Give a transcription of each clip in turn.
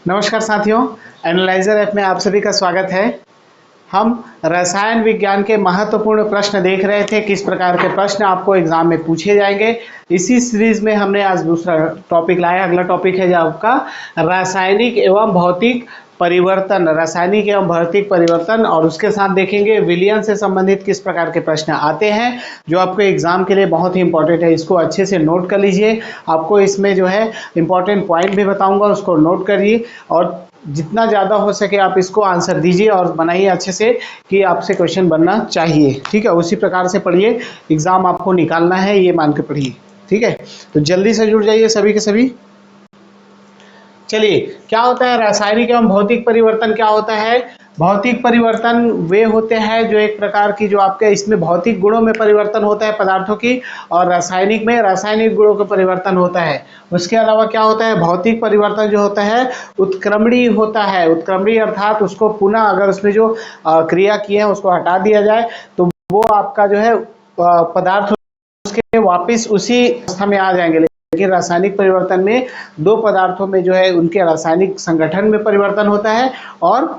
नमस्कार साथियों, analyser app में आप सभी का स्वागत है। हम रसायन विज्ञान के महत्वपूर्ण प्रश्न देख रहे थे, किस प्रकार के प्रश्न आपको एग्जाम में पूछे जाएंगे। इसी सीरीज में हमने आज दूसरा टॉपिक लाया। अगला टॉपिक है जो आपका रासायनिक एवं भौतिक परिवर्तन, रासायनिक एवं भौतिक परिवर्तन, और उसके साथ देखेंगे विलयन से संबंधित किस प्रकार के प्रश्न आते हैं जो आपको एग्जाम के लिए बहुत ही इंपॉर्टेंट है। इसको अच्छे से नोट कर लीजिए। आपको इसमें जो है इंपॉर्टेंट पॉइंट भी बताऊंगा, उसको नोट करिए और जितना ज़्यादा हो सके आप इसको आंसर दीजिए और बनाइए अच्छे से कि आपसे क्वेश्चन बनना चाहिए। ठीक है, उसी प्रकार से पढ़िए, एग्जाम आपको निकालना है, ये मान के पढ़िए। ठीक है, तो जल्दी से जुड़ जाइए सभी के सभी। चलिए, क्या होता है रासायनिक एवं भौतिक परिवर्तन? क्या होता है? भौतिक परिवर्तन वे होते हैं जो एक प्रकार की जो आपके इसमें भौतिक गुणों में परिवर्तन होता है पदार्थों की, और रासायनिक में रासायनिक गुणों का परिवर्तन होता है। उसके अलावा क्या होता है? भौतिक परिवर्तन जो होता है उत्क्रमणीय होता है। उत्क्रमणीय अर्थात उसको पुनः अगर उसमें जो क्रिया की है उसको हटा दिया जाए तो वो आपका जो है पदार्थ उसके वापिस उसी अवस्था में आ जाएंगे। लेकिन रासायनिक परिवर्तन में दो पदार्थों में जो है उनके रासायनिक संगठन में परिवर्तन होता है और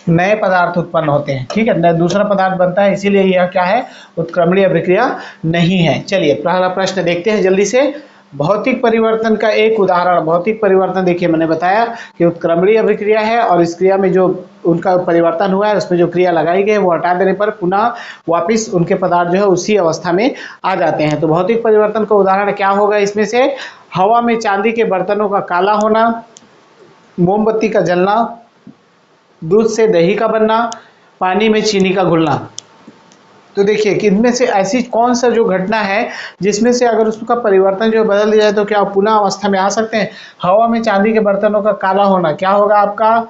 नए पदार्थ उत्पन्न होते हैं। ठीक है, दूसरा पदार्थ बनता है, इसीलिए यह क्या है? उत्क्रमणीय अभिक्रिया नहीं है। चलिए पहला प्रश्न देखते हैं जल्दी से। भौतिक परिवर्तन का एक उदाहरण। भौतिक परिवर्तन देखिए, मैंने बताया कि उत्क्रमणीय अभिक्रिया है और इस क्रिया में जो उनका परिवर्तन हुआ है उसमें जो क्रिया लगाई गई है वो हटा देने पर पुनः वापिस उनके पदार्थ जो है उसी अवस्था में आ जाते हैं। तो भौतिक परिवर्तन का उदाहरण क्या होगा? इसमें से हवा में चांदी के बर्तनों का काला होना, मोमबत्ती का जलना, दूध से दही का बनना, पानी में चीनी का घुलना। तो देखिए कि इनमें से ऐसी कौन सा जो घटना है जिसमें से अगर उसका परिवर्तन जो बदल दिया जाए तो क्या पुनः अवस्था में आ सकते हैं? हवा में चांदी के बर्तनों का काला होना क्या होगा आपका?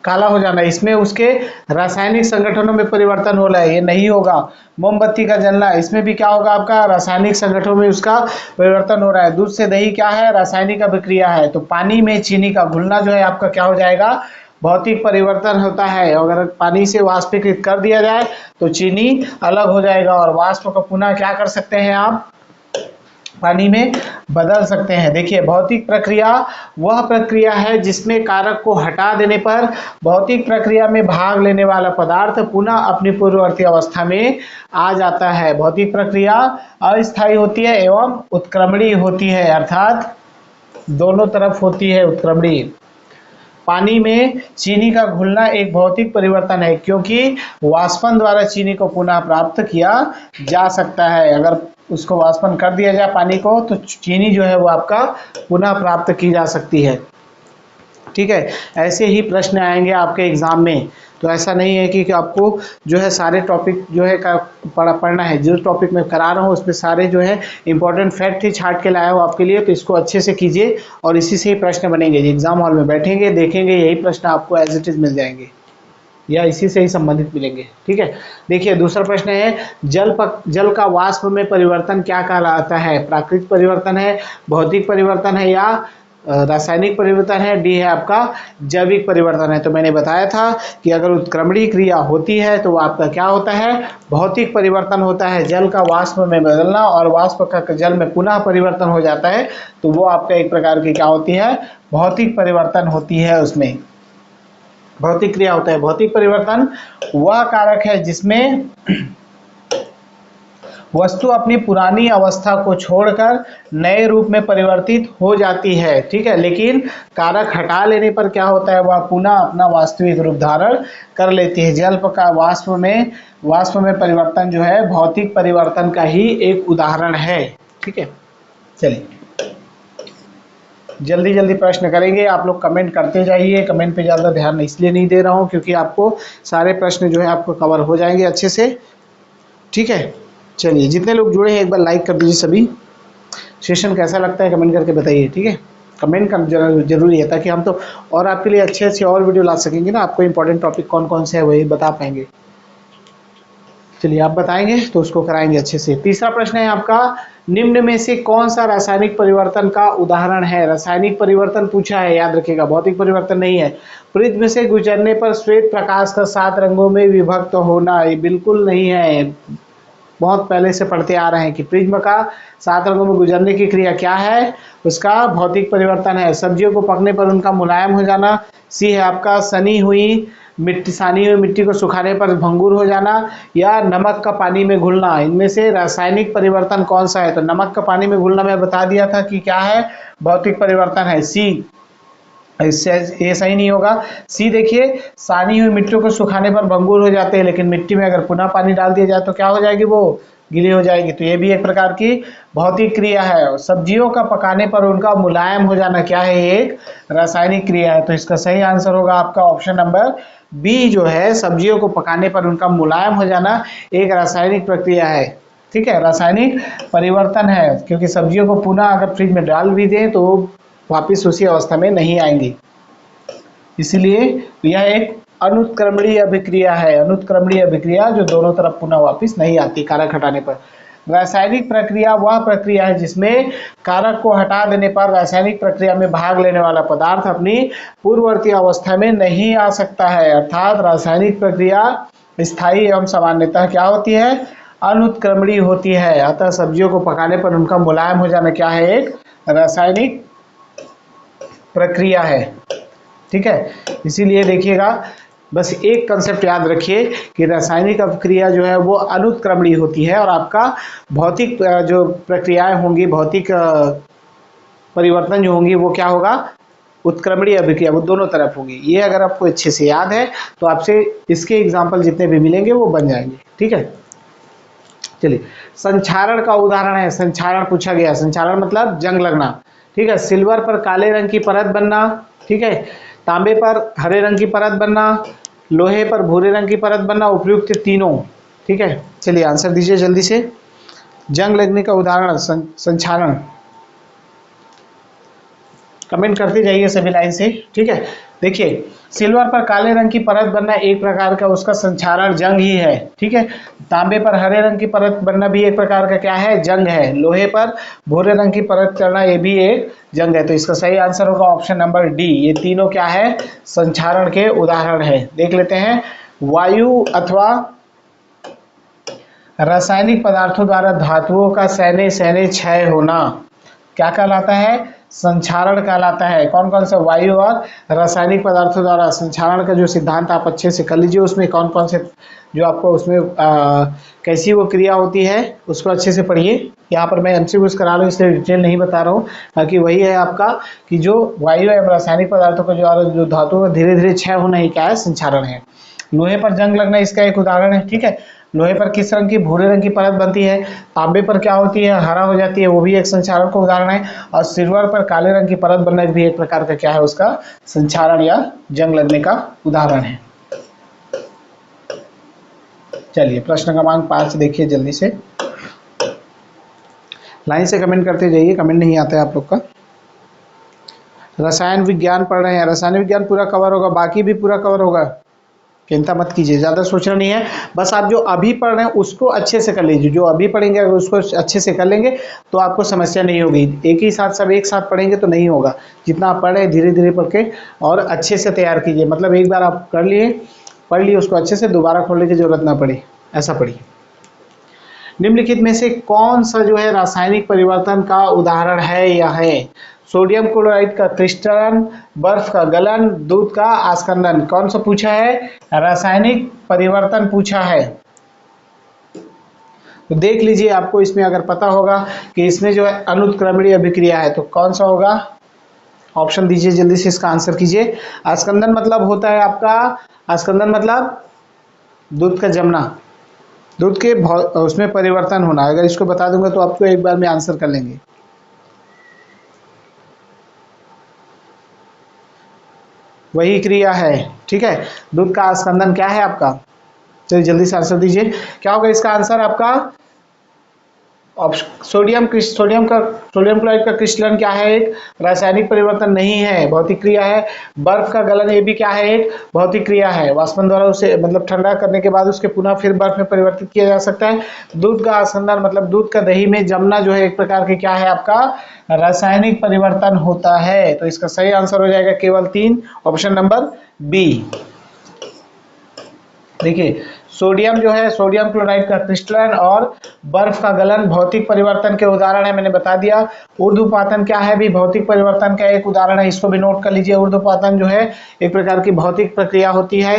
काला हो जाना, इसमें उसके रासायनिक संगठनों में परिवर्तन हो रहा है, ये नहीं होगा। मोमबत्ती का जलना, इसमें भी क्या होगा आपका? रासायनिक संगठनों में उसका परिवर्तन हो रहा है। दूध से दही क्या है? रासायनिक अभिक्रिया है। तो पानी में चीनी का घुलना जो है आपका क्या हो जाएगा? भौतिक परिवर्तन होता है। अगर पानी से वाष्पीकृत कर दिया जाए तो चीनी अलग हो जाएगा और वाष्प को पुनः क्या कर सकते हैं आप? पानी में बदल सकते हैं। देखिए, भौतिक प्रक्रिया वह प्रक्रिया है जिसमें कारक को हटा देने पर भौतिक प्रक्रिया में भाग लेने वाला पदार्थ पुनः अपनी पूर्ववर्ती अवस्था में आ जाता है। भौतिक प्रक्रिया अस्थायी होती है एवं उत्क्रमणीय होती है, अर्थात दोनों तरफ होती है उत्क्रमणीय। पानी में चीनी का घुलना एक भौतिक परिवर्तन है क्योंकि वाष्पन द्वारा चीनी को पुनः प्राप्त किया जा सकता है। अगर उसको वाष्पन कर दिया जाए पानी को तो चीनी जो है वो आपका पुनः प्राप्त की जा सकती है। ठीक है, ऐसे ही प्रश्न आएंगे आपके एग्जाम में। तो ऐसा नहीं है कि आपको जो है सारे टॉपिक जो है पढ़ना है। जो टॉपिक मैं करा रहा हूँ उसमें सारे जो है इंपॉर्टेंट फैक्ट ही छाट के लाया हूँ आपके लिए। तो इसको अच्छे से कीजिए और इसी से ही प्रश्न बनेंगे। एग्जाम हॉल में बैठेंगे, देखेंगे, यही प्रश्न आपको एज इट इज मिल जाएंगे या इसी से ही संबंधित मिलेंगे। ठीक है, देखिए दूसरा प्रश्न है, जल का वाष्प में परिवर्तन क्या कहलाता है? प्राकृतिक परिवर्तन है, भौतिक परिवर्तन है या रासायनिक परिवर्तन है? डी है आपका जैविक परिवर्तन है। तो मैंने बताया था कि अगर उत्क्रमणीय क्रिया होती है तो आपका क्या होता है? भौतिक परिवर्तन होता है। जल का वाष्प में बदलना और वाष्प का जल में पुनः परिवर्तन हो जाता है, तो वो आपका एक प्रकार की क्या होती है? भौतिक परिवर्तन होती है। उसमें भौतिक क्रिया होता है। भौतिक परिवर्तन वह कारक है जिसमें वस्तु अपनी पुरानी अवस्था को छोड़कर नए रूप में परिवर्तित हो जाती है। ठीक है, लेकिन कारक हटा लेने पर क्या होता है? वह पुनः अपना वास्तविक रूप धारण कर लेती है। जल का वाष्प में परिवर्तन जो है भौतिक परिवर्तन का ही एक उदाहरण है। ठीक है, चलिए जल्दी जल्दी प्रश्न करेंगे। आप लोग कमेंट करते जाइए। कमेंट पे ज़्यादा ध्यान इसलिए नहीं दे रहा हूँ क्योंकि आपको सारे प्रश्न जो है आपको कवर हो जाएंगे अच्छे से। ठीक है, चलिए जितने लोग जुड़े हैं एक बार लाइक कर दीजिए सभी। सेशन कैसा लगता है कमेंट करके बताइए। ठीक है, कमेंट करना जरूरी है ताकि हम तो और आपके लिए अच्छे अच्छे और वीडियो ला सकेंगे ना। आपको इंपॉर्टेंट टॉपिक कौन कौन से है वही बता पाएंगे। चलिए आप बताएंगे तो उसको कराएंगे अच्छे से। तीसरा प्रश्न है आपका, निम्न में से कौन सा रासायनिक परिवर्तन का उदाहरण है? रासायनिक परिवर्तन पूछा है, याद रखिएगा, भौतिक परिवर्तन नहीं है। प्रिज्म से गुजरने पर श्वेत प्रकाश का 7 रंगों में विभक्त होना, ये बिल्कुल नहीं है। बहुत पहले से पढ़ते आ रहे हैं कि प्रिज्म का 7 रंगों में गुजरने की क्रिया क्या है, उसका भौतिक परिवर्तन है। सब्जियों को पकने पर उनका मुलायम हो जाना। सी है आपका सानी हुई मिट्टी को सुखाने पर भंगुर हो जाना, या नमक का पानी में घुलना। इनमें से रासायनिक परिवर्तन कौन सा है? तो नमक का पानी में घुलना मैं बता दिया था कि क्या है, भौतिक परिवर्तन है। सी, इससे ये सही नहीं होगा। सी देखिए, सानी हुई मिट्टी को सुखाने पर भंगुर हो जाते हैं, लेकिन मिट्टी में अगर पुनः पानी डाल दिया जाए तो क्या हो जाएगी, वो गीली हो जाएगी। तो ये भी एक प्रकार की भौतिक क्रिया है। और सब्जियों का पकाने पर उनका मुलायम हो जाना क्या है, ये एक रासायनिक क्रिया है। तो इसका सही आंसर होगा आपका ऑप्शन नंबर बी जो है, सब्जियों को पकाने पर उनका मुलायम हो जाना एक रासायनिक प्रक्रिया है। ठीक है, रासायनिक परिवर्तन है, क्योंकि सब्जियों को पुनः अगर फ्रिज में डाल भी दें तो वापिस उसी अवस्था में नहीं आएंगी। इसलिए यह एक अनुत्क्रमणीय अभिक्रिया है। अनुत्क्रमणीय अभिक्रिया जो दोनों तरफ पुनः वापिस नहीं आती कारक हटाने पर। रासायनिक प्रक्रिया वह प्रक्रिया है जिसमें कारक को हटा देने पर रासायनिक प्रक्रिया में भाग लेने वाला पदार्थ अपनी पूर्ववर्ती अवस्था में नहीं आ सकता है। अर्थात रासायनिक प्रक्रिया स्थायी एवं सामान्यतः क्या होती है, अनुत्क्रमणीय होती है। अतः सब्जियों को पकाने पर उनका मुलायम हो जाना क्या है, एक रासायनिक प्रक्रिया है। ठीक है, इसीलिए देखिएगा, बस एक कंसेप्ट याद रखिए कि रासायनिक अभिक्रिया जो है वो अनुत्क्रमणीय होती है, और आपका भौतिक जो प्रक्रियाएं होंगी, भौतिक परिवर्तन जो होंगी वो क्या होगा, उत्क्रमणीय अभिक्रिया, वो दोनों तरफ होगी। ये अगर आपको अच्छे से याद है तो आपसे इसके एग्जाम्पल जितने भी मिलेंगे वो बन जाएंगे। ठीक है, चलिए संक्षारण का उदाहरण है। संक्षारण पूछा गया, संक्षारण मतलब जंग लगना। ठीक है, सिल्वर पर काले रंग की परत बनना, ठीक है, तांबे पर हरे रंग की परत बनना, लोहे पर भूरे रंग की परत बनना, उपयुक्त तीनों। ठीक है, चलिए आंसर दीजिए जल्दी से। जंग लगने का उदाहरण संक्षारण, कमेंट करते जाइए सभी लाइन से। ठीक है, देखिए सिल्वर पर काले रंग की परत बनना एक प्रकार का उसका संक्षारण जंग ही है। ठीक है, तांबे पर हरे रंग की परत बनना भी एक प्रकार का क्या है, जंग है। लोहे पर भूरे रंग की परत करना ये भी एक जंग है। तो इसका सही आंसर होगा ऑप्शन नंबर डी। ये तीनों क्या है, संक्षारण के उदाहरण है। देख लेते हैं, वायु अथवा रासायनिक पदार्थों द्वारा धातुओं का सैने क्षय होना क्या कहलाता है, संक्षारण कहलाता है। कौन कौन सा, वायु और रासायनिक पदार्थों द्वारा संक्षारण का जो सिद्धांत आप अच्छे से कर लीजिए, उसमें कौन कौन से जो आपको उसमें कैसी वो क्रिया होती है उसको अच्छे से पढ़िए। यहाँ पर मैं एमसीक्यूज करा रहा हूँ इसलिए डिटेल नहीं बता रहा हूँ, बाकी वही है आपका कि जो वायु एवं रासायनिक पदार्थों का जो धातुओं का धीरे धीरे क्षय होना ही क्या है, संक्षारण है। लोहे पर जंग लगना इसका एक उदाहरण है। ठीक है, लोहे पर किस रंग की, भूरे रंग की परत बनती है। तांबे पर क्या होती है, हरा हो जाती है, वो भी एक संक्षारण का उदाहरण है। और सिल्वर पर काले रंग की परत बनना भी एक प्रकार का क्या है, उसका संक्षारण या जंग लगने का उदाहरण है। चलिए प्रश्न क्रमांक 5 देखिए जल्दी से, लाइन से कमेंट करते जाइए, कमेंट नहीं आता है आप लोग का। रसायन विज्ञान पढ़ रहे हैं, रसायन विज्ञान पूरा कवर होगा, बाकी भी पूरा कवर होगा, चिंता मत कीजिए, ज़्यादा सोचना नहीं है। बस आप जो अभी पढ़ रहे हैं उसको अच्छे से कर लीजिए। जो अभी पढ़ेंगे अगर उसको अच्छे से कर लेंगे तो आपको समस्या नहीं होगी। एक ही साथ सब एक साथ पढ़ेंगे तो नहीं होगा। जितना आप पढ़ रहे हैं धीरे धीरे पढ़ के और अच्छे से तैयार कीजिए। मतलब एक बार आप कर लिए, पढ़ लिए, उसको अच्छे से दोबारा खोलने की जरूरत ना पड़े, ऐसा पढ़िए। निम्नलिखित में से कौन सा जो है रासायनिक परिवर्तन का उदाहरण है या है, सोडियम क्लोराइड का क्रिस्टलन, बर्फ का गलन, दूध का आस्कंदन। कौन सा पूछा है, रासायनिक परिवर्तन पूछा है। तो देख लीजिए, आपको इसमें अगर पता होगा कि इसमें जो है अनुत्क्रमणीय अभिक्रिया है तो कौन सा होगा, ऑप्शन दीजिए जल्दी से, इसका आंसर कीजिए। आस्कंदन मतलब होता है आपका, आस्कंदन मतलब दूध का जमना, दूध के उसमें परिवर्तन होना। अगर इसको बता दूंगा तो आपको एक बार में आंसर कर लेंगे। वही क्रिया है। ठीक है, दूध का आस्कंदन क्या है आपका, चलिए जल्दी से आंसर दीजिए। क्या होगा इसका आंसर आपका, सोडियम क्लोराइड का क्रिस्टलन क्या है, एक रासायनिक परिवर्तन नहीं है, भौतिक क्रिया है। बर्फ का गलन ये भी क्या है, एक भौतिक क्रिया है। वाष्पन द्वारा उसे मतलब ठंडा करने के बाद उसके पुनः फिर बर्फ में परिवर्तित किया जा सकता है। दूध का आस्कंदन मतलब दूध का दही में जमना जो है एक प्रकार के क्या है आपका, रासायनिक परिवर्तन होता है। तो इसका सही आंसर हो जाएगा केवल 3, ऑप्शन नंबर बी। देखिए सोडियम जो है, सोडियम क्लोराइड का क्रिस्टलन और बर्फ का गलन भौतिक परिवर्तन के उदाहरण है, मैंने बता दिया। ऊर्ध्वपातन क्या है भी, भौतिक परिवर्तन का एक उदाहरण है, इसको भी नोट कर लीजिए। ऊर्ध्वपातन जो है एक प्रकार की भौतिक प्रक्रिया होती है,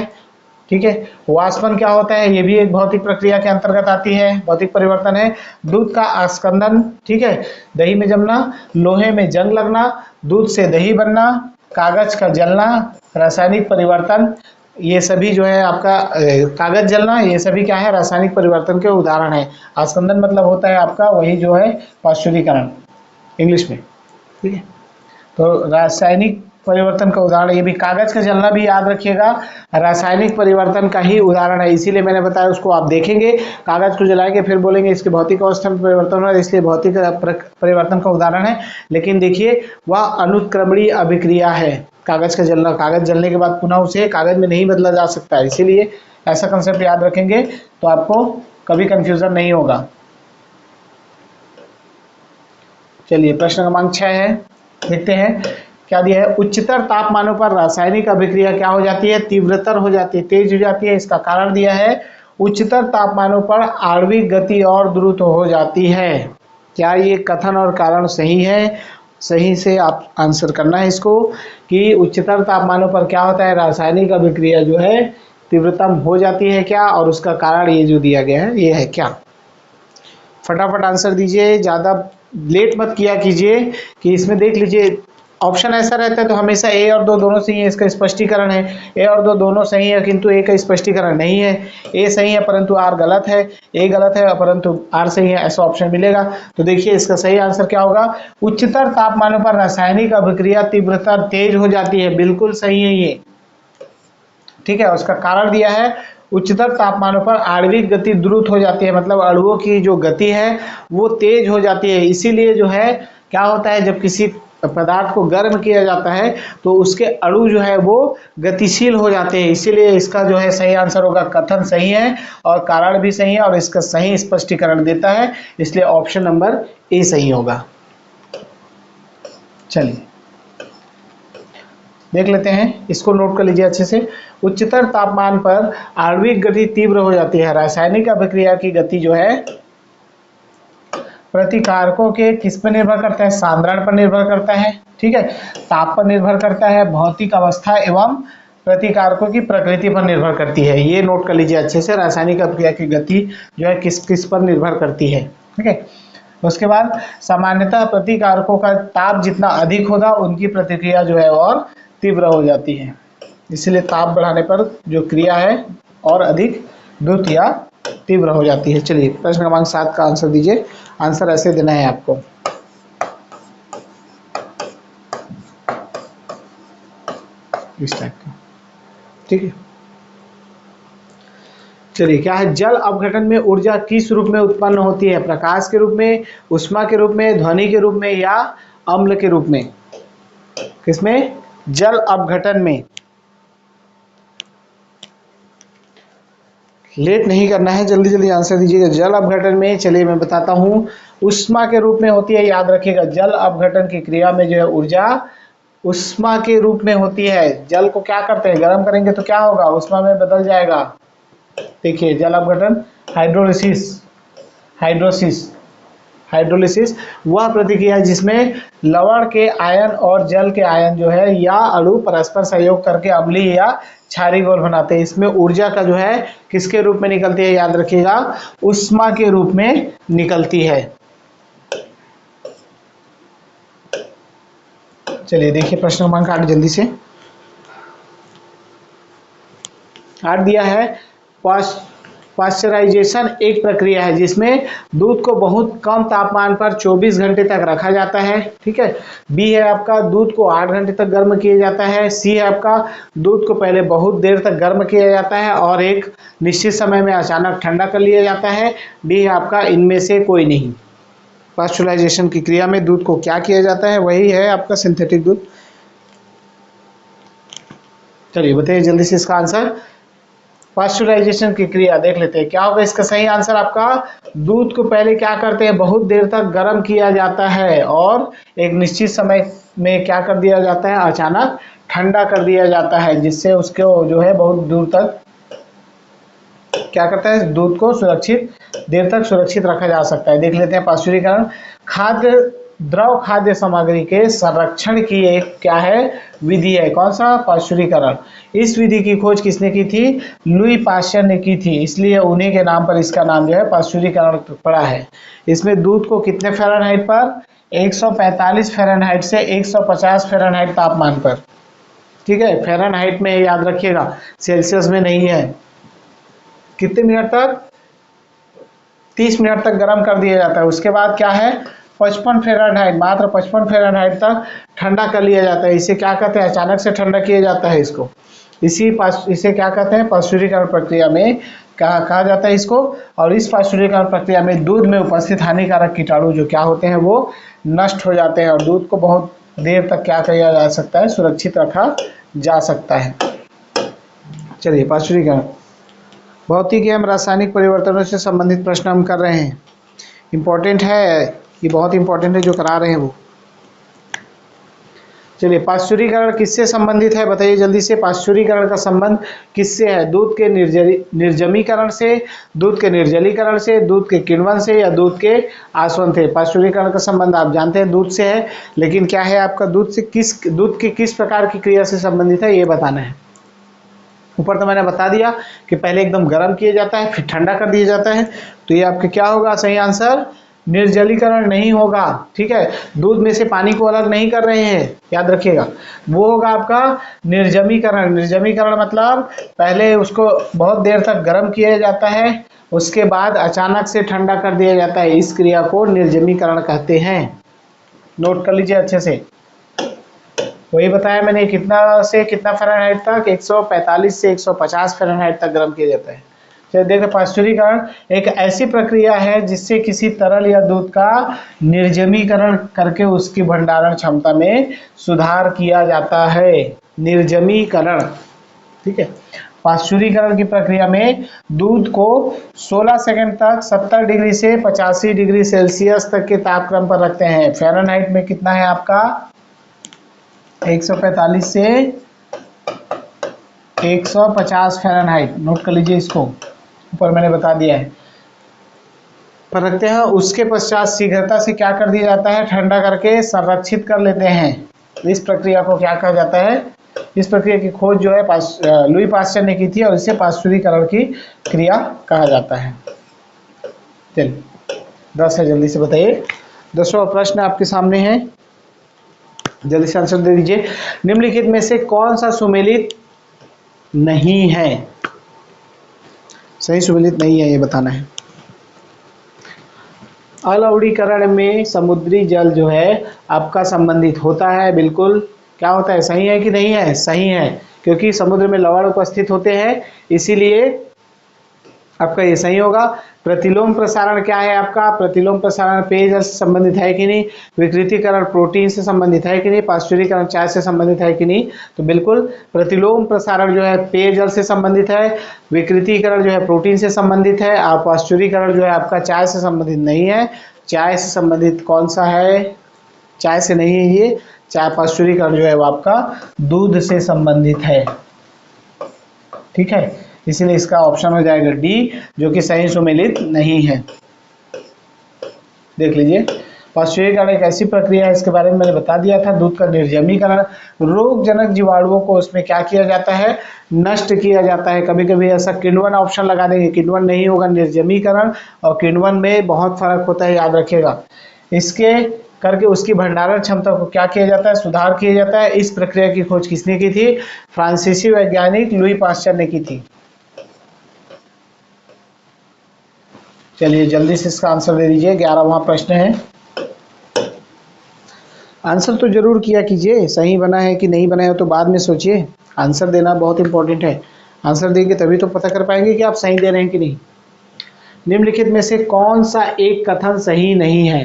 ठीक है। वाष्पन क्या होता है, ये भी एक भौतिक प्रक्रिया के अंतर्गत आती है, भौतिक परिवर्तन है। दूध का आस्कंदन, ठीक है, दही में जमना, लोहे में जंग लगना, दूध से दही बनना, कागज का जलना, रासायनिक परिवर्तन, ये सभी जो है आपका कागज जलना, ये सभी क्या है, रासायनिक परिवर्तन के उदाहरण है। आस्कंदन मतलब होता है आपका वही जो है पाश्चुरीकरण इंग्लिश में, ठीक है। तो रासायनिक परिवर्तन का उदाहरण, ये भी कागज का जलना भी याद रखिएगा, रासायनिक परिवर्तन का ही उदाहरण है, इसीलिए मैंने बताया उसको आप देखेंगे, कागज को जलाएंगे फिर बोलेंगे इसके भौतिक अवस्था में परिवर्तन हो, इसलिए भौतिक परिवर्तन का उदाहरण है। लेकिन देखिए वह अनुत्क्रमणीय अभिक्रिया है, कागज का जलना, कागज जलने के बाद पुनः उसे कागज में नहीं बदला जा सकता है, इसीलिए ऐसा कंसेप्ट याद रखेंगे तो आपको कभी कंफ्यूजन नहीं होगा। चलिए प्रश्न क्रमांक 6 है, देखते हैं क्या दिया है। उच्चतर तापमानों पर रासायनिक अभिक्रिया क्या हो जाती है, तीव्रतर हो जाती है, तेज हो जाती है। इसका कारण दिया है उच्चतर तापमानों पर आणविक गति और द्रुत हो जाती है। क्या ये कथन और कारण सही है? सही से आप आंसर करना है इसको कि उच्चतर तापमानों पर क्या होता है, रासायनिक अभिक्रिया जो है तीव्रतम हो जाती है क्या, और उसका कारण ये जो दिया गया है ये है क्या। फटाफट आंसर दीजिए, ज़्यादा लेट मत किया कीजिए कि इसमें देख लीजिए ऑप्शन ऐसा रहता है तो हमेशा ए और दो दोनों सही है, इसका स्पष्टीकरण है। ए और दो दोनों सही है किंतु ए का स्पष्टीकरण नहीं है, ए सही है परंतु आर गलत है, ए गलत है परंतु आर सही है, ऐसा ऑप्शन मिलेगा। तो देखिए इसका सही आंसर क्या होगा, उच्चतर तापमानों पर रासायनिक अभिक्रिया तीव्रता तेज हो जाती है, बिल्कुल सही है ये, ठीक है। उसका कारण दिया है उच्चतर तापमानों पर आणविक गति द्रुत हो जाती है, मतलब अणुओं की जो गति है वो तेज हो जाती है। इसीलिए जो है क्या होता है, जब किसी पदार्थ को गर्म किया जाता है तो उसके अणु जो है वो गतिशील हो जाते हैं, इसीलिए इसका जो है सही आंसर होगा, कथन सही है और कारण भी सही है और इसका सही स्पष्टीकरण देता है, इसलिए ऑप्शन नंबर ए सही होगा। चलिए देख लेते हैं, इसको नोट कर लीजिए अच्छे से। उच्चतर तापमान पर आणविक गति तीव्र हो जाती है, रासायनिक अभिक्रिया की गति जो है प्रतिकारकों के किस पर निर्भर करता है, सांद्रण पर निर्भर करता है, ठीक है, ताप पर निर्भर करता है, भौतिक अवस्था एवं प्रतिकारकों की प्रकृति पर निर्भर करती है। ये नोट कर लीजिए अच्छे से, रासायनिक अभिक्रिया की गति जो है किस किस पर निर्भर करती है, ठीक है। उसके बाद सामान्यतः प्रतिकारकों का ताप जितना अधिक होगा उनकी प्रतिक्रिया जो है और तीव्र हो जाती है, इसलिए ताप बढ़ाने पर जो क्रिया है और अधिक द्रुत या तीव्र हो जाती है। चलिए प्रश्न क्रमांक 7 का आंसर दीजिए, आंसर ऐसे देना है आपको। इस टाइप का, ठीक है। चलिए क्या है, जल अपघटन में ऊर्जा किस रूप में उत्पन्न होती है, प्रकाश के रूप में, ऊष्मा के रूप में, ध्वनि के रूप में या अम्ल के रूप में। किसमें, जल अपघटन में। लेट नहीं करना है, जल्दी जल्दी आंसर दीजिएगा। जल अपघटन में, चलिए मैं बताता हूँ, ऊष्मा के रूप में होती है, याद रखिएगा। जल अपघटन की क्रिया में जो है ऊर्जा ऊष्मा के रूप में होती है। जल को क्या करते हैं, गर्म करेंगे तो क्या होगा, ऊष्मा में बदल जाएगा। देखिए जल अपघटन, हाइड्रोलिसिस वह प्रतिक्रिया है जिसमें लवण के आयन और जल के आयन जो है या अणु परस्पर सहयोग करके अम्लीय या क्षारीय घोल बनाते हैं। इसमें ऊर्जा का जो है किसके रूप में निकलती है, याद रखिएगा, ऊष्मा के रूप में निकलती है। चलिए देखिए प्रश्न क्रमांक 8 जल्दी से। 8 दिया है, पाश्चराइजेशन एक प्रक्रिया है जिसमें दूध को बहुत कम तापमान पर 24 घंटे तक रखा जाता है, ठीक है। बी है आपका, दूध को 8 घंटे तक गर्म किया जाता है। सी है आपका, दूध को पहले बहुत देर तक गर्म किया जाता है और एक निश्चित समय में अचानक ठंडा कर लिया जाता है। डी है आपका, इनमें से कोई नहीं। पाश्चराइजेशन की क्रिया में दूध को क्या किया जाता है, वही है आपका सिंथेटिक दूध। चलिए बताइए जल्दी से इसका आंसर। पाश्चराइजेशन की क्रिया देख लेते हैं क्या होगा इसका सही आंसर आपका। दूध को पहले क्या करते हैं, बहुत देर तक गर्म किया जाता है और एक निश्चित समय में क्या कर दिया जाता है, अचानक ठंडा कर दिया जाता है, जिससे उसको जो है बहुत दूर तक क्या करता है, दूध को सुरक्षित देर तक सुरक्षित रखा जा सकता है। देख लेते हैं पाश्चुरीकरण। खाद्य द्रव खाद्य सामग्री के संरक्षण की एक क्या है, विधि है। कौन सा, पाश्चुरीकरण। इस विधि की खोज किसने की थी, लुई पाश्चर ने की थी, इसलिए उन्हीं के नाम पर इसका नाम जो है पाश्चुरीकरण पड़ा है। इसमें दूध को कितने फ़ारेनहाइट पर, 145 फ़ारेनहाइट से 150 फ़ारेनहाइट तापमान पर, ठीक है, फ़ारेनहाइट में याद रखिएगा, सेल्सियस में नहीं है। कितने मिनट तक, 30 मिनट तक गर्म कर दिया जाता है। उसके बाद क्या है, 55 फ़ारेनहाइट, मात्र 55 फ़ारेनहाइट तक ठंडा कर लिया जाता है। इसे क्या कहते हैं, अचानक से ठंडा किया जाता है इसको। इसे क्या कहते हैं, पाश्चुरीकरण प्रक्रिया में कहा जाता है इसको। और इस पाश्चुरीकरण प्रक्रिया में दूध में उपस्थित हानिकारक कीटाणु जो क्या होते हैं वो नष्ट हो जाते हैं और दूध को बहुत देर तक क्या किया जा सकता है, सुरक्षित रखा जा सकता है। चलिए, पाश्चुरीकरण भौतिक एवं रासायनिक परिवर्तनों से संबंधित प्रश्न हम कर रहे हैं। इम्पोर्टेंट है, ये बहुत इंपॉर्टेंट है जो करा रहे हैं वो। चलिए, पाश्चुरीकरण किससे संबंधित है, बताइए जल्दी से। पाश्चुरीकरण का संबंध किससे है, दूध के निर्जमीकरण से, दूध के निर्जलीकरण से, दूध के किण्वन से या दूध के आसवन से। पाश्चुरीकरण का संबंध आप जानते हैं दूध से है, लेकिन क्या है आपका, दूध के किस प्रकार की क्रिया से संबंधित है ये बताना है। ऊपर तो मैंने बता दिया कि पहले एकदम गर्म किया जाता है फिर ठंडा कर दिया जाता है, तो ये आपके क्या होगा, सही आंसर निर्जलीकरण नहीं होगा, ठीक है। दूध में से पानी को अलग नहीं कर रहे हैं, याद रखिएगा, वो होगा आपका निर्जमीकरण। निर्जमीकरण मतलब पहले उसको बहुत देर तक गर्म किया जाता है, उसके बाद अचानक से ठंडा कर दिया जाता है, इस क्रिया को निर्जमीकरण कहते हैं। नोट कर लीजिए अच्छे से। वही बताया मैंने, कितना से कितना फ़ारेनहाइट तक, 145 से 150 फ़ारेनहाइट तक गर्म किया जाता है। चलिए देखो, पाश्चुरीकरण एक ऐसी प्रक्रिया है जिससे किसी तरल या दूध का निर्जमीकरण करके उसकी भंडारण क्षमता में सुधार किया जाता है। निर्जमीकरण, ठीक है। पाश्चुरीकरण की प्रक्रिया में दूध को 16 सेकंड तक 70 डिग्री से 85 डिग्री सेल्सियस तक के तापक्रम पर रखते हैं। फ़ारेनहाइट में कितना है आपका, 145 से 150 फ़ारेनहाइट। नोट कर लीजिए इसको, ऊपर मैंने बता दिया है, पर रखते हैं। उसके पश्चात शीघ्रता से क्या कर दिया जाता है, ठंडा करके संरक्षित कर लेते हैं। इस प्रक्रिया को क्या कहा जाता है, इस प्रक्रिया की खोज जो है लुई पाश्चर ने की थी और इसे पाश्चुरीकरण की क्रिया कहा जाता है। चलिए 10 है, जल्दी से बताइए। 10वां प्रश्न आपके सामने है, जल्दी से आंसर दे दीजिए। निम्नलिखित में से कौन सा सुमेलित नहीं है, सही सुमेलित नहीं है ये बताना है। अलवणीकरण में समुद्री जल जो है आपका संबंधित होता है, बिल्कुल क्या होता है, सही है कि नहीं है, सही है, क्योंकि समुद्र में लवण उपस्थित होते हैं, इसीलिए आपका ये सही होगा। प्रतिलोम प्रसारण क्या है आपका, प्रतिलोम प्रसारण पेयजल से संबंधित है कि नहीं, विकृतीकरण प्रोटीन से संबंधित है कि नहीं, पाश्चुरीकरण चाय से संबंधित है कि नहीं, तो बिल्कुल प्रतिलोम प्रसारण जो है पेयजल से संबंधित है, विकृतीकरण जो है प्रोटीन से संबंधित है, और पाश्चुरीकरण जो है आपका चाय से संबंधित नहीं है। चाय से संबंधित कौन सा है, चाय से नहीं है ये, चाय पाश्चुरीकरण जो है वो आपका दूध से संबंधित है, ठीक है। इसीलिए इसका ऑप्शन हो जाएगा डी, जो कि सही सुमेलित नहीं है। देख लीजिए, पाश्चुरीकरण एक ऐसी प्रक्रिया है, इसके बारे में मैंने बता दिया था। दूध का निर्जमीकरण, रोगजनक जीवाणुओं को उसमें क्या किया जाता है, नष्ट किया जाता है। कभी कभी ऐसा किण्वन ऑप्शन लगा देंगे, किण्वन नहीं होगा, निर्जमीकरण और किण्वन में बहुत फर्क होता है, याद रखिएगा। इसके करके उसकी भंडारण क्षमता को क्या किया जाता है, सुधार किया जाता है। इस प्रक्रिया की खोज किसने की थी, फ्रांसीसी वैज्ञानिक लुई पाश्चर ने की थी। चलिए जल्दी से इसका आंसर दे दीजिए। 11वां प्रश्न है, आंसर तो जरूर किया कीजिए, सही बना है कि नहीं बना है तो बाद में सोचिए, आंसर देना बहुत इंपॉर्टेंट है। आंसर देंगे तभी तो पता कर पाएंगे कि आप सही दे रहे हैं कि नहीं। निम्नलिखित में से कौन सा एक कथन सही नहीं है,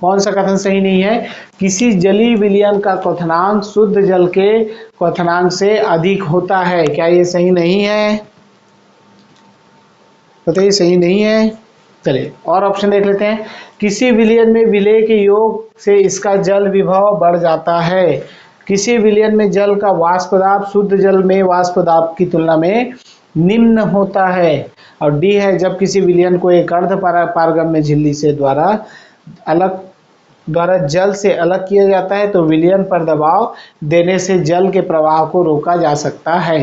कौन सा कथन सही नहीं है, किसी जलीय विलयन का क्वथनांक शुद्ध जल के क्वथनांक से अधिक होता है, क्या ये सही नहीं है, बताइए सही नहीं है। चलिए और ऑप्शन देख लेते हैं। किसी विलयन में विलय के योग से इसका जल विभव बढ़ जाता है, किसी विलयन में जल का वाष्प दाब शुद्ध जल में वाष्प दाब की तुलना में निम्न होता है। और डी है जब किसी विलयन को एक अर्ध पारगम्य झिल्ली से द्वारा जल से अलग किया जाता है तो विलयन पर दबाव देने से जल के प्रवाह को रोका जा सकता है।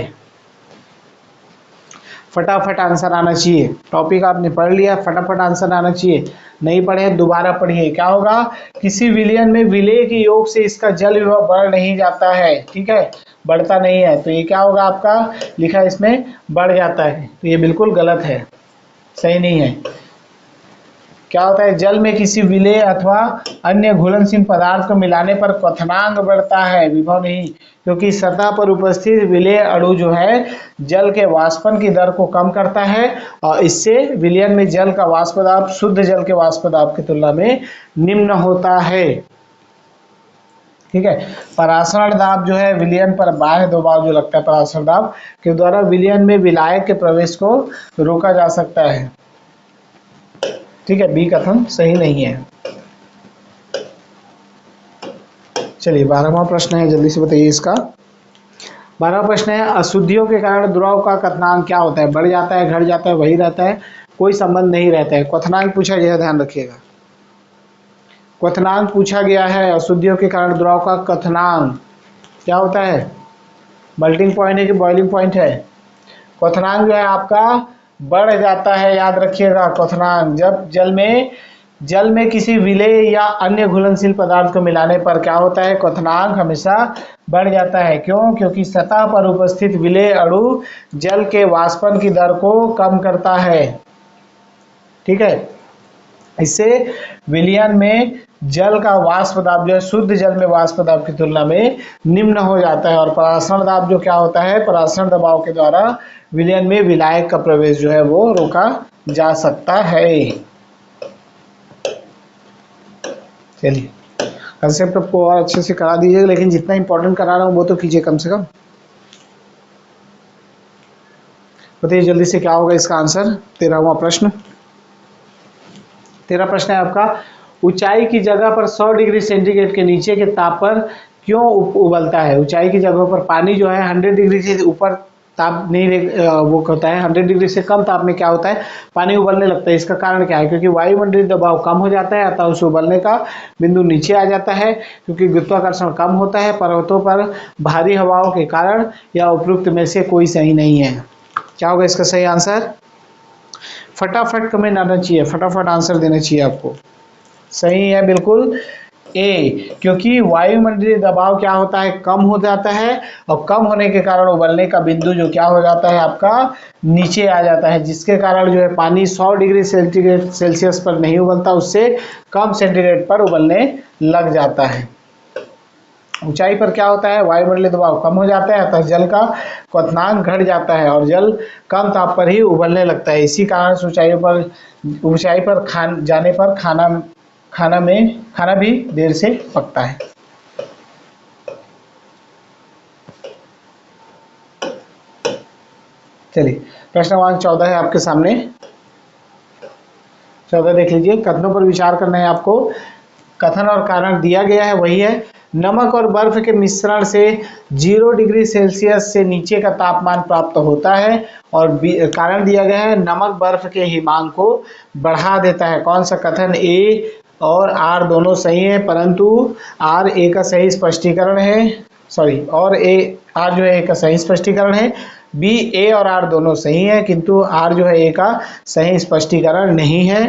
फटाफट आंसर आना चाहिए। टॉपिक आपने पढ़ लिया, फटाफट आंसर आना चाहिए। नहीं पढ़े दोबारा पढ़िए। क्या होगा, किसी विलयन में विलय के योग से इसका जल विभव बढ़ नहीं जाता है, ठीक है, बढ़ता नहीं है, तो ये क्या होगा आपका, लिखा इसमें बढ़ जाता है, तो ये बिल्कुल गलत है, सही नहीं है। क्या होता है, जल में किसी विलेय अथवा अन्य घुलनशील पदार्थ को मिलाने पर क्वथनांक बढ़ता है, विभव नहीं, क्योंकि सतह पर उपस्थित विलेय अणु जो है जल के वाष्पन की दर को कम करता है और इससे विलयन में जल का वाष्प दाब शुद्ध जल के वाष्प दाब की तुलना में निम्न होता है, ठीक है। परासरण दाब जो है विलयन पर बाह्य दबाव जो लगता है परासरण दाब के द्वारा विलयन में विलायक के प्रवेश को रोका जा सकता है, ठीक है। बी कथन सही नहीं है। चलिए 12वां प्रश्न है, जल्दी से बताइए इसका। 12वां प्रश्न है, अशुद्धियों के कारण द्रव का क्वथनांक क्या होता है, बढ़ जाता है, घट जाता है, वही रहता है, कोई संबंध नहीं रहता है। क्वथनांक पूछा गया, ध्यान रखिएगा, क्वथनांक पूछा गया है। अशुद्धियों के कारण द्रव का क्वथनांक क्या होता है, मेल्टिंग पॉइंट है कि बॉइलिंग पॉइंट है। क्वथनांक जो है आपका बढ़ जाता है, याद रखिएगा। क्वथनांक जब जल में किसी विलेय या अन्य घुलनशील पदार्थ को मिलाने पर क्या होता है, क्वथनांक हमेशा बढ़ जाता है। क्यों, क्योंकि सतह पर उपस्थित विलेय अणु जल के वाष्पन की दर को कम करता है, ठीक है। इससे विलयन में जल का वाष्प दाब जो है शुद्ध जल में वाष्प दाब की तुलना में निम्न हो जाता है। और परासरण दाब जो क्या होता है, परासरण दबाव के द्वारा विलयन में विलायक का प्रवेश जो है वो रोका जा सकता है। चलिए कंसेप्ट आपको और अच्छे से करा दीजिए, लेकिन जितना इंपॉर्टेंट करा रहा हूँ वो तो कीजिए कम से कम। बताइए जल्दी से क्या होगा इसका आंसर। 13वां प्रश्न, 13 प्रश्न है आपका, ऊंचाई की जगह पर 100 डिग्री सेंटीग्रेड के नीचे के ताप पर क्यों उबलता है। ऊंचाई की जगह पर पानी जो है 100 डिग्री से ऊपर ताप नहीं वो होता है, 100 डिग्री से कम ताप में क्या होता है, पानी उबलने लगता है। इसका कारण क्या है, क्योंकि वायुमंडलीय दबाव कम हो जाता है, अतः उसे उबलने का बिंदु नीचे आ जाता है। क्योंकि गुरुत्वाकर्षण कम होता है पर्वतों पर भारी हवाओं के कारण, या उपयुक्त में से कोई सही नहीं है। क्या होगा इसका सही आंसर। फटाफट कमेंट आना चाहिए, फटाफट आंसर देना चाहिए आपको। सही है बिल्कुल ए, क्योंकि वायुमंडलीय दबाव क्या होता है, कम हो जाता है, और कम होने के कारण उबलने का बिंदु जो क्या हो जाता है आपका नीचे आ जाता है, जिसके कारण जो है पानी 100 डिग्री सेल्सियस पर नहीं उबलता, उससे कम सेंटीग्रेड पर उबलने लग जाता है। ऊंचाई पर क्या होता है, वायुमंडलीय दबाव कम हो जाता है, अतः जल का क्वथनांक घट जाता है और जल कम ताप पर ही उबलने लगता है। इसी कारण ऊंचाई पर जाने पर खाना भी देर से पकता है। चलिए प्रश्न क्रमांक 14 है आपके सामने। 14 देख लीजिए, कथनों पर विचार करना है आपको। कथन और कारण दिया गया है, वही है, नमक और बर्फ के मिश्रण से 0 डिग्री सेल्सियस से नीचे का तापमान प्राप्त होता है, और कारण दिया गया है नमक बर्फ के हिमांक को बढ़ा देता है। कौन सा कथन, ए और आर दोनों सही है, परंतु आर ए का सही स्पष्टीकरण है, और आर जो है ए का सही स्पष्टीकरण है। बी, ए और आर दोनों सही है, किंतु आर जो है ए का सही स्पष्टीकरण नहीं है।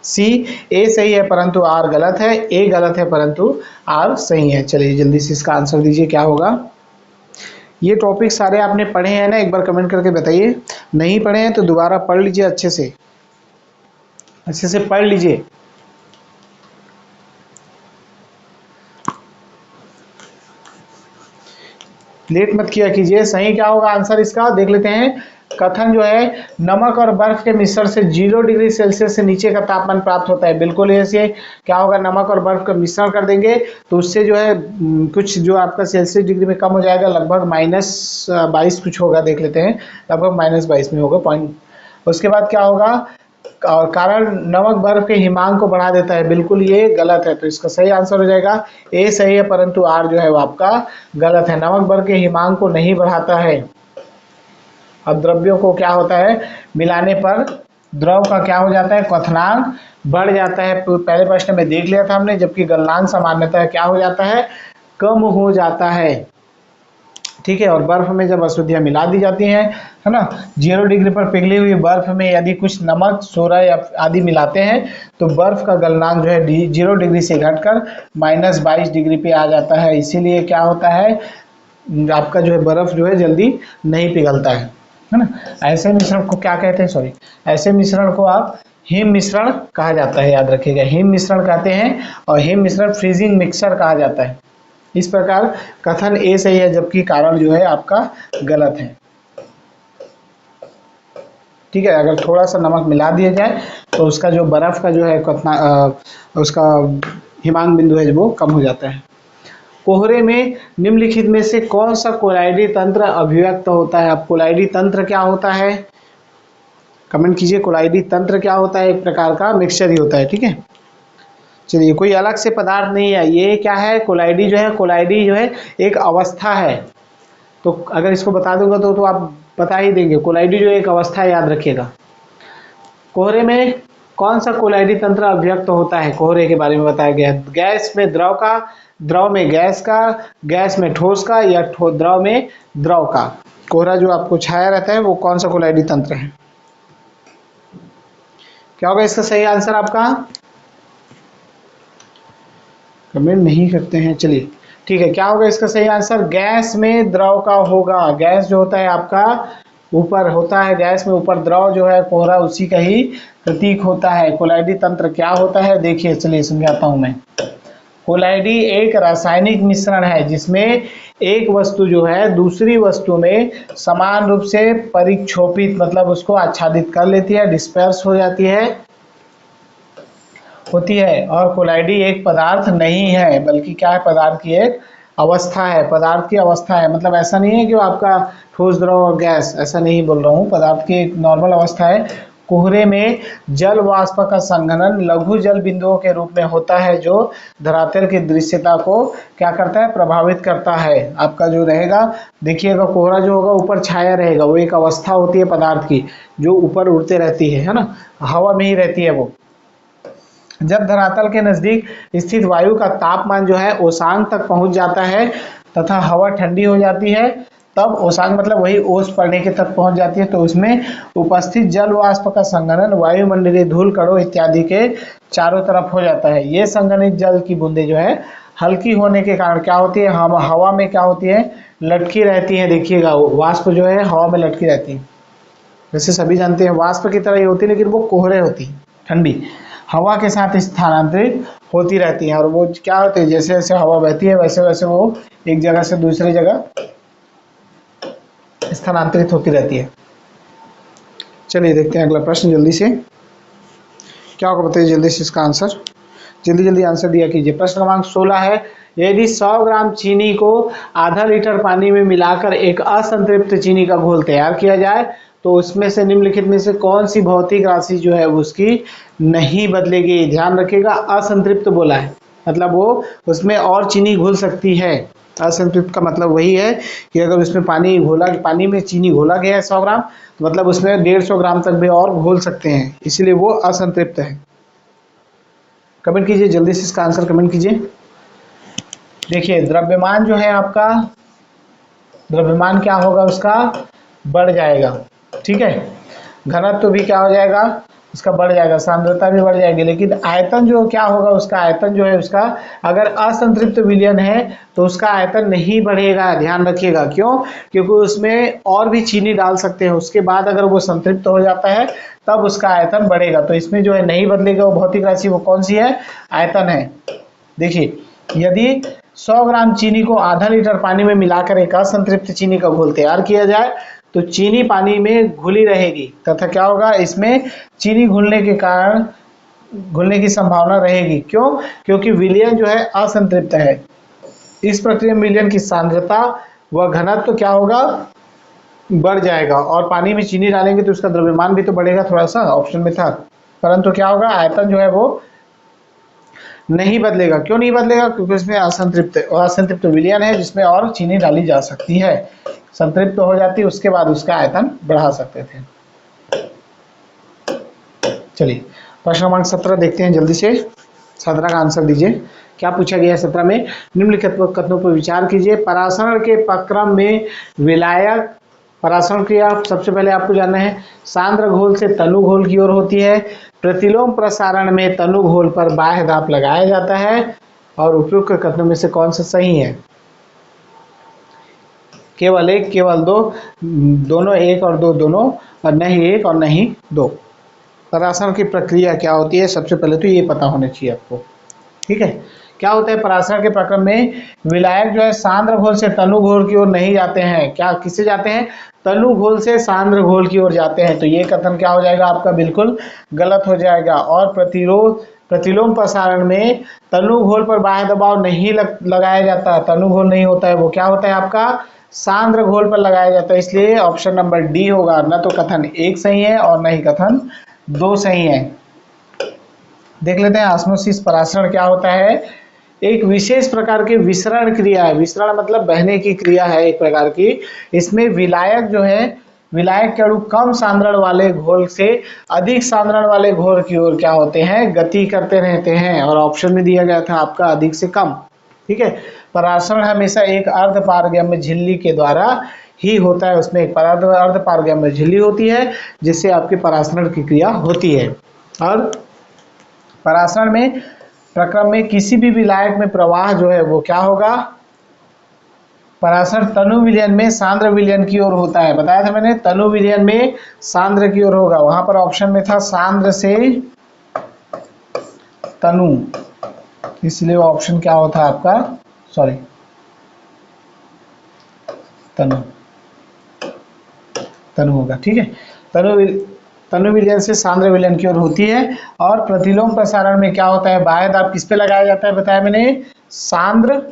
सी, ए सही है परंतु आर गलत है, ए गलत है परंतु आर सही है। चलिए जल्दी से इसका आंसर दीजिए, क्या होगा। ये टॉपिक सारे आपने पढ़े हैं ना, एक बार कमेंट करके बताइए। नहीं पढ़े हैं तो दोबारा पढ़ लीजिए, अच्छे से पढ़ लीजिए। लेट मत किया कीजिए। सही क्या होगा आंसर इसका, देख लेते हैं। कथन जो है, नमक और बर्फ के मिश्रण से 0 डिग्री सेल्सियस से नीचे का तापमान प्राप्त होता है, बिल्कुल ऐसे क्या होगा, नमक और बर्फ का मिश्रण कर देंगे तो उससे जो है कुछ जो आपका सेल्सियस डिग्री में कम हो जाएगा, लगभग -22 कुछ होगा, देख लेते हैं, लगभग -22 में होगा पॉइंट। उसके बाद क्या होगा, और कारण नमक बर्फ के हिमांक को बढ़ा देता है, बिल्कुल ये गलत है, तो इसका सही आंसर हो जाएगा ए सही है, परंतु आर जो है वो आपका गलत है। नमक बर्फ के हिमांक को नहीं बढ़ाता है, अब द्रव्यों को क्या होता है, मिलाने पर द्रव का क्या हो जाता है, क्वथनांक बढ़ जाता है। पहले प्रश्न में देख लिया था हमने, जबकि गलनांक सामान्यतः क्या हो जाता है, कम हो जाता है। ठीक है, और बर्फ में जब अशुद्धियां मिला दी जाती हैं, है ना, 0 डिग्री पर पिघली हुई बर्फ में यदि कुछ नमक, सोडा या आदि मिलाते हैं तो बर्फ का गलनांक जो है 0 डिग्री से घटकर -22 डिग्री पे आ जाता है। इसीलिए क्या होता है, आपका जो है बर्फ जो है जल्दी नहीं पिघलता है ना। ऐसे मिश्रण को क्या कहते हैं, सॉरी, ऐसे मिश्रण को आप हिम मिश्रण कहा जाता है, याद रखिएगा, हिम मिश्रण कहते हैं, और हिम मिश्रण फ्रीजिंग मिक्सर कहा जाता है। इस प्रकार कथन ए सही है, जबकि कारण जो है आपका गलत है। ठीक है, अगर थोड़ा सा नमक मिला दिया जाए तो उसका जो बर्फ का जो है उसका हिमांक बिंदु है वो कम हो जाता है। कोहरे में निम्नलिखित में से कौन सा कोलाइडी तंत्र अभिव्यक्त होता है। अब कोलाइडी तंत्र क्या होता है, कमेंट कीजिए। कोलाइडी तंत्र क्या होता है, एक प्रकार का मिक्सचर ही होता है। ठीक है, चलिए, कोई अलग से पदार्थ नहीं है, ये क्या है, कोलाइडी जो है, कोलाइडी जो है एक अवस्था है। तो अगर इसको बता दूंगा तो आप बता ही देंगे, कोलाइडी जो एक अवस्था है, याद रखिएगा। कोहरे में कौन सा कोलाइडी तंत्र अभिव्यक्त होता है, कोहरे के बारे में बताया गया है। गैस में द्रव का, द्रव में गैस का, गैस में ठोस का, या द्रव में द्रव का। कोहरा जो आपको छाया रहता है वो कौन सा कोलाइडी तंत्र है, क्या होगा इसका सही आंसर आपका, कमेंट नहीं करते हैं। चलिए ठीक है, क्या होगा इसका सही आंसर, गैस में द्रव का होगा। गैस जो होता है आपका ऊपर होता है, गैस में ऊपर द्रव जो है कोहरा उसी का ही प्रतीक होता है। कोलाइडी तंत्र क्या होता है, देखिए, चलिए समझाता हूं मैं। कोलाइडी एक रासायनिक मिश्रण है जिसमें एक वस्तु जो है दूसरी वस्तु में समान रूप से परिक्षोपित, मतलब उसको आच्छादित कर लेती है, डिस्पर्स हो जाती है, होती है। और कोलाइडी एक पदार्थ नहीं है, बल्कि क्या है, पदार्थ की एक अवस्था है। पदार्थ की अवस्था है मतलब ऐसा नहीं है कि वो आपका ठोस, द्रव और गैस, ऐसा नहीं बोल रहा हूँ, पदार्थ की एक नॉर्मल अवस्था है। कोहरे में जल वाष्प का संघनन लघु जल बिंदुओं के रूप में होता है, जो धरातल की दृश्यता को क्या करता है, प्रभावित करता है। आपका जो रहेगा, देखिएगा, कोहरा जो होगा ऊपर छाया रहेगा, वो एक अवस्था होती है पदार्थ की जो ऊपर उड़ते रहती है ना, हवा में ही रहती है वो। जब धरातल के नजदीक स्थित वायु का तापमान जो है ओसांग तक पहुंच जाता है तथा हवा ठंडी हो जाती है, तब ओसांग मतलब वही ओस पड़ने के तक पहुंच जाती है, तो उसमें उपस्थित जल वाष्प का संघनन वायुमंडलीय धूल कणों इत्यादि के चारों तरफ हो जाता है। ये संघनित जल की बूंदें जो है हल्की होने के कारण क्या होती है, हवा में क्या होती है, लटकी रहती है। देखिएगा, वाष्प जो है हवा में लटकी रहती है। वैसे सभी जानते हैं वाष्प की तरह ही होती है, लेकिन वो कोहरे होती है, ठंडी हवा के साथ स्थानांतरित होती रहती हैं। और वो क्या होते हैं, जैसे जैसे हवा बहती है वैसे वैसे वो एक जगह से दूसरी जगह स्थानांतरित होती रहती है। चलिए देखते हैं अगला प्रश्न जल्दी से, क्या होगा बताइए जल्दी से इसका आंसर, जल्दी जल्दी आंसर दिया कीजिए। प्रश्न क्रमांक 16 है, यदि 100 ग्राम चीनी को आधा लीटर पानी में मिलाकर एक असंतृप्त चीनी का घोल तैयार किया जाए तो उसमें से निम्नलिखित में से कौन सी भौतिक राशि जो है उसकी नहीं बदलेगी। ध्यान रखिएगा, असंतृप्त बोला है, मतलब वो उसमें और चीनी घुल सकती है। असंतृप्त का मतलब वही है कि अगर उसमें पानी में चीनी घोला गया है 100 ग्राम, तो मतलब उसमें 150 ग्राम तक भी और घोल सकते हैं, इसलिए वो असंतृप्त है। कमेंट कीजिए जल्दी से इसका आंसर कमेंट कीजिए। देखिए, द्रव्यमान जो है आपका, द्रव्यमान क्या होगा उसका, बढ़ जाएगा। ठीक है, घनत्व भी क्या हो जाएगा उसका, बढ़ जाएगा, सांद्रता भी बढ़ जाएगी। लेकिन आयतन जो क्या होगा उसका, आयतन जो है उसका, अगर असंतृप्त विलयन है तो उसका आयतन नहीं बढ़ेगा। ध्यान रखिएगा, क्यों, क्योंकि उसमें और भी चीनी डाल सकते हैं, उसके बाद अगर वो संतृप्त हो जाता है तब उसका आयतन बढ़ेगा। तो इसमें जो है नहीं बदलेगा, वो भौतिक राशि वो कौन सी है, आयतन है। देखिए, यदि 100 ग्राम चीनी को आधा लीटर पानी में मिलाकर एक असंतृप्त चीनी का घोल तैयार किया जाए तो चीनी पानी में घुली रहेगी तथा क्या होगा, इसमें चीनी घुलने के कारण घुलने की संभावना रहेगी। क्यों, क्योंकि विलयन जो है असंतृप्त है। इस प्रक्रिया में विलयन की सांद्रता व घनत्व तो क्या होगा, बढ़ जाएगा। और पानी में चीनी डालेंगे तो उसका द्रव्यमान भी तो बढ़ेगा थोड़ा सा, ऑप्शन में था, परंतु क्या होगा, आयतन जो है वो नहीं बदलेगा। क्यों नहीं बदलेगा? क्योंकि इसमें असंतृप्त विलयन है जिसमें और चीनी डाली जा सकती है। संतृप्त हो जाती है उसके बाद उसका आयतन बढ़ा सकते थे। चलिए प्रश्न क्रमांक 17 देखते हैं जल्दी से। 17 का आंसर दीजिए। क्या पूछा गया है 17 में? निम्नलिखित कथनों पर विचार कीजिए। परासरण के प्रक्रम में विलायक, परासरण क्रिया सबसे पहले आपको जानना है, सांद्र घोल से तनु घोल की ओर होती है। प्रतिलोम प्रसारण में तनु घोल पर बाह्य दाब लगाया जाता है। और उपयुक्त कथनों में से कौन सा सही है? केवल एक, केवल दो, दोनों एक और दो दोनों, और नहीं एक और नहीं दो। परासरण की प्रक्रिया क्या होती है सबसे पहले तो ये पता होना चाहिए आपको। ठीक है, क्या होता है परासरण के प्रक्रम में विलायक जो है सांद्र घोल से तनु घोल की ओर नहीं जाते हैं। क्या किससे जाते हैं? तनु घोल से सांद्र घोल की ओर जाते हैं। तो ये कथन क्या हो जाएगा आपका? बिल्कुल गलत हो जाएगा। और प्रतिलोम प्रसारण में तनु घोल पर बाह्य दबाव नहीं लगाया जाता, तनु घोल नहीं होता है, वो क्या होता है आपका? सांद्र घोल पर लगाया जाता है। इसलिए ऑप्शन नंबर डी होगा। न तो कथन 1 सही है और न ही कथन 2 सही है। देख लेते हैं ऑस्मोसिस परासरण क्या होता है। एक विशेष प्रकार की विसरण क्रिया है। विसरण मतलब बहने की क्रिया है एक प्रकार की। इसमें विलायक जो है, विलायक के अणु कम सांद्रण वाले घोल से अधिक सांद्रण वाले घोल की ओर क्या होते हैं? गति करते रहते हैं। और ऑप्शन में दिया गया था आपका अधिक से कम। ठीक है, परासरण हमेशा एक अर्ध पारगम्य झिल्ली के द्वारा ही होता है। उसमें एक अर्ध पारगम्य झिल्ली होती है जिससे आपकी परासरण की क्रिया होती है। और परासरण में प्रक्रम में किसी भी विलायक में प्रवाह जो है वो क्या होगा? परासरण तनु विलयन में सांद्र विलयन की ओर होता है। बताया था मैंने, तनु विलयन में सांद्र की ओर होगा। वहां पर ऑप्शन में था सांद्र से तनु, इसलिए वो ऑप्शन क्या होता है आपका? सॉरी, तनु होगा। ठीक है, तनु विलयन से सांद्र विलयन की ओर होती है। और प्रतिलोम प्रसारण में क्या होता है? बाह्य दाब किस पे लगाया जाता है? बताया मैंने, सांद्र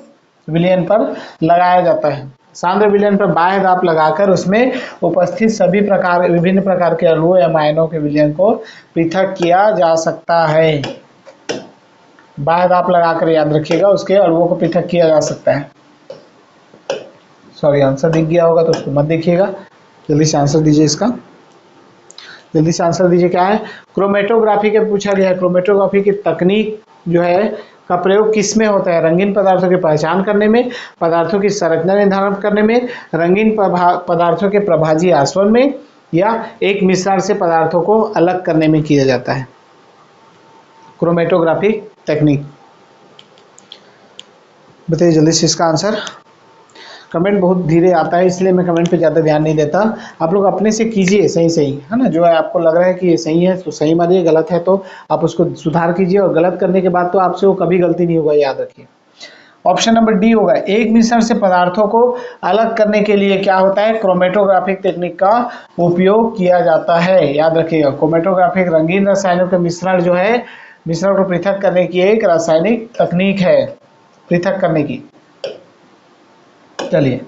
विलयन पर लगाया जाता है। सांद्र विलयन पर बाह्य दाब लगाकर उसमें उपस्थित सभी विभिन्न प्रकार के अणुओं या आयनों के विलयन को पृथक किया जा सकता है। बाह्य दाब लगाकर याद रखिएगा, उसके अणुओं को पृथक किया जा सकता है। सॉरी, आंसर दिख गया होगा तो उसको मत देखिएगा, जल्दी से आंसर दीजिए इसका। जल्दी से आंसर दीजिए। क्या है? क्रोमेटोग्राफी के पूछा गया है। क्रोमेटोग्राफी की तकनीक जो है का प्रयोग किस में होता है? रंगीन पदार्थों की पहचान करने में, पदार्थों की संरचना निर्धारण करने में, रंगीन पदार्थों के प्रभाजी आसवन में, या एक मिश्रण से पदार्थों को अलग करने में किया जाता है। क्रोमेटोग्राफी टेक्निक बताइए जल्दी से इसका आंसर। कमेंट बहुत धीरे आता है इसलिए मैं कमेंट पे ज़्यादा ध्यान नहीं देता। आप लोग अपने से कीजिए सही सही, है ना। जो है आपको लग रहा है कि ये सही है तो सही मानिए, गलत है तो आप उसको सुधार कीजिए। और गलत करने के बाद तो आपसे वो कभी गलती नहीं होगा, याद रखिए। ऑप्शन नंबर डी होगा। एक मिश्रण से पदार्थों को अलग करने के लिए क्या होता है? क्रोमेटोग्राफिक टेक्निक का उपयोग किया जाता है। याद रखिएगा, क्रोमेटोग्राफिक रंगीन रसायनों के मिश्रण जो है, मिश्रण को पृथक करने की एक रासायनिक तकनीक है, पृथक करने की। चलिए,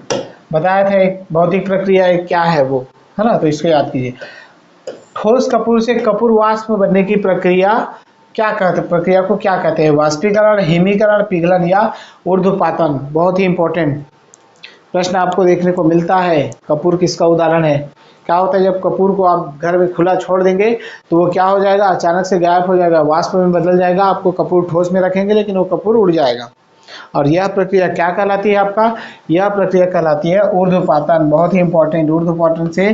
बताया था एक भौतिक प्रक्रिया एक क्या है वो, है ना, तो इसको याद कीजिए। ठोस कपूर से कपूर वाष्प बनने की प्रक्रिया क्या कहते हैं? प्रक्रिया को क्या कहते हैं? वाष्पीकरण, हिमीकरण, पिघलन या ऊर्ध्वपातन। बहुत ही इंपॉर्टेंट प्रश्न आपको देखने को मिलता है। कपूर किसका उदाहरण है? क्या होता है जब कपूर को आप घर में खुला छोड़ देंगे तो वो क्या हो जाएगा? अचानक से गायब हो जाएगा, वाष्प में बदल जाएगा। आपको कपूर ठोस में रखेंगे लेकिन वो कपूर उड़ जाएगा। और यह प्रक्रिया क्या कहलाती है आपका? यह प्रक्रिया कहलाती है ऊर्ध्वपातन। बहुत ही इंपॉर्टेंट, ऊर्ध्वपातन से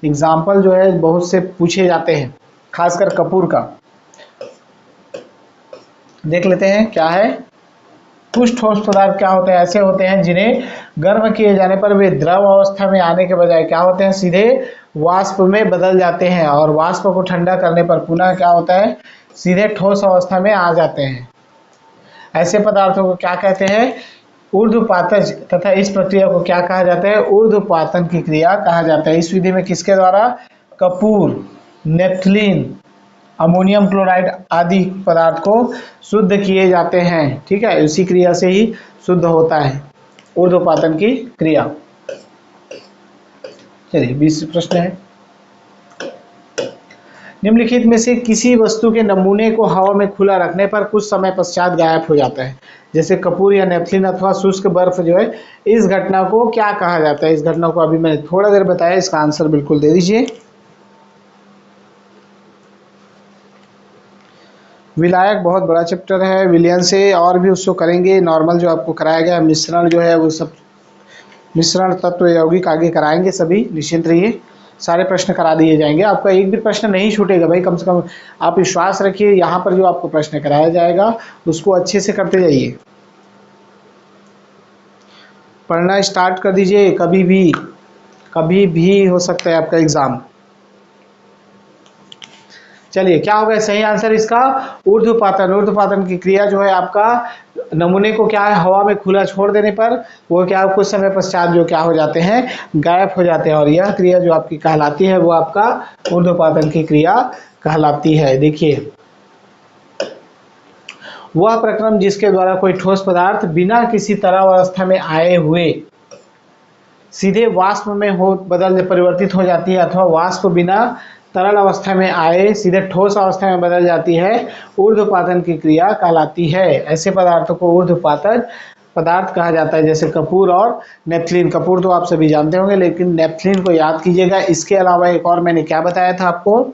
एग्जाम्पल जो है बहुत से पूछे जाते हैं, खासकर कपूर का। देख लेते हैं क्या है। कुछ ठोस पदार्थ क्या होते हैं? ऐसे होते हैं जिन्हें गर्म किए जाने पर वे द्रव अवस्था में आने के बजाय क्या होते हैं? सीधे वाष्प में बदल जाते हैं। और वाष्प को ठंडा करने पर पुनः क्या होता है? सीधे ठोस अवस्था में आ जाते हैं। ऐसे पदार्थों को क्या कहते हैं? ऊर्ध्वपातन। तथा इस प्रक्रिया को क्या कहा जाता है? ऊर्ध्वपातन की क्रिया कहा जाता है। इस विधि में किसके द्वारा? कपूर, नेफ्थलीन, अमोनियम क्लोराइड आदि पदार्थ को शुद्ध किए जाते हैं। ठीक है, इसी क्रिया से ही शुद्ध होता है ऊर्ध्वपातन की क्रिया। चलिए 20 प्रश्न है। निम्नलिखित में से किसी वस्तु के नमूने को हवा में खुला रखने पर कुछ समय पश्चात गायब हो जाता है। जैसे कपूर या नेपथलीन अथवा शुष्क बर्फ जो है, इस घटना को क्या कहा जाता है? इस घटना को अभी मैंने थोड़ा देर बताया, इसका आंसर बिल्कुल दे दीजिए। विलायक बहुत बड़ा चैप्टर है, विलयन से और भी उसको करेंगे। नॉर्मल जो आपको कराया गया मिश्रण जो है वो सब मिश्रण तत्व यौगिक आगे कराएंगे सभी, निश्चिंत रहिए। सारे प्रश्न करा दिए जाएंगे, आपका एक भी प्रश्न नहीं छूटेगा भाई, कम से कम आप विश्वास रखिए। यहाँ पर जो आपको प्रश्न कराया जाएगा उसको अच्छे से करते जाइए, पढ़ना स्टार्ट कर दीजिए। कभी भी हो सकता है आपका एग्जाम। चलिए, क्या होगा सही आंसर इसका? ऊर्ध्वपातन। ऊर्ध्वपातन की क्रिया जो है आपका नमूने को क्या है, हवा में खुला छोड़ देने पर वो क्या कुछ समय पश्चात जो क्या हो जाते हैं, गायब हो जाते हैं। और यह क्रिया जो आपकी कहलाती है वो आपका ऊर्ध्वपातन की क्रिया कहलाती है। देखिए, वह प्रक्रम जिसके द्वारा कोई ठोस पदार्थ बिना किसी तरल अवस्था में आए हुए सीधे वाष्प में परिवर्तित हो जाती है, अथवा वाष्प बिना तरल अवस्था में आए सीधे ठोस अवस्था में बदल जाती है, ऊर्ध्वपातन की क्रिया कहलाती है। ऐसे पदार्थों को ऊर्ध्वपातन पदार्थ कहा जाता है, जैसे कपूर और नेपथलीन। कपूर तो आप सभी जानते होंगे, लेकिन नेपथलीन को याद कीजिएगा। इसके अलावा एक और मैंने क्या बताया था आपको,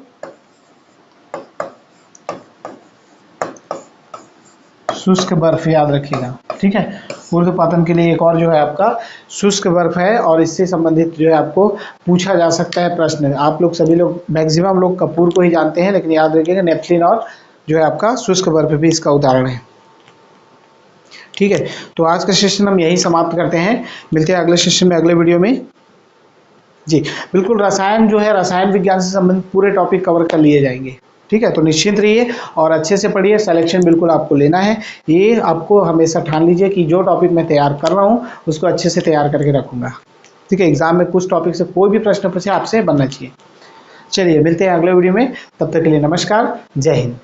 शुष्क बर्फ, याद रखिएगा, ठीक है। ऊर्ध्वपातन के लिए एक और जो है आपका शुष्क बर्फ है, और इससे संबंधित जो है आपको पूछा जा सकता है प्रश्न। आप लोग सभी लोग मैक्सिमम लोग कपूर को ही जानते हैं, लेकिन याद रखिएगा नेपथलीन और जो है आपका शुष्क बर्फ भी इसका उदाहरण है, ठीक है। तो आज का सेशन हम यही समाप्त करते हैं, मिलते हैं अगले सेशन में, अगले वीडियो में। जी बिल्कुल, रसायन जो है, रसायन विज्ञान से संबंधित पूरे टॉपिक कवर कर लिए जाएंगे, ठीक है। तो निश्चिंत रहिए और अच्छे से पढ़िए, सिलेक्शन बिल्कुल आपको लेना है। ये आपको हमेशा ठान लीजिए कि जो टॉपिक मैं तैयार कर रहा हूँ उसको अच्छे से तैयार करके रखूंगा, ठीक है। एग्जाम में कुछ टॉपिक से कोई भी प्रश्न पूछे आपसे बनना चाहिए। चलिए, मिलते हैं अगले वीडियो में, तब तक के लिए नमस्कार, जय हिंद।